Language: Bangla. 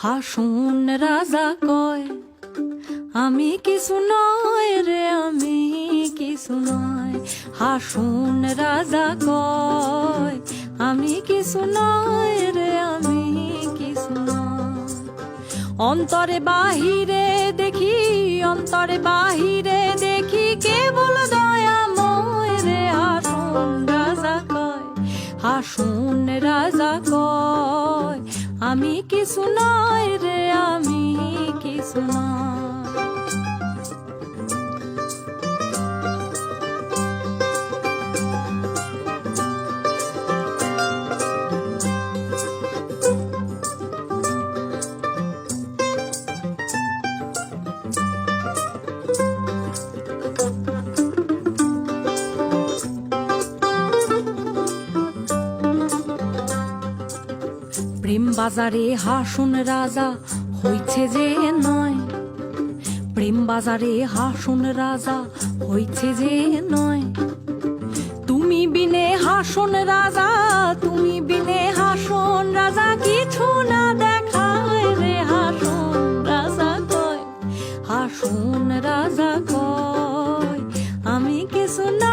হাসুন রাজা কয় আমি কিছু নয় রে, আমি কিছু নয়। হাসুন রাজা কয় আমি কিছু নয় রে, আমি কিছু নয়। অন্তরে বাহিরে দেখি, অন্তরে বাহিরে দেখি কেবল দয়াময় রে। হাসুন রাজা কয়, হাসুন রাজা কয় আমি কিছু নয় রে, আমি কিছু নয়। প্রেম বাজারে হাসুন রাজা হইছে যে নয়, প্রেম বাজারে হাসুন রাজা হইছে যে নয়। তুমি বিনে হাসুন রাজা, তুমি বিনে হাসুন রাজা কিছু না দেখায় রে। হাসুন রাজা কয়, হাসুন রাজা কয় আমি কিছু না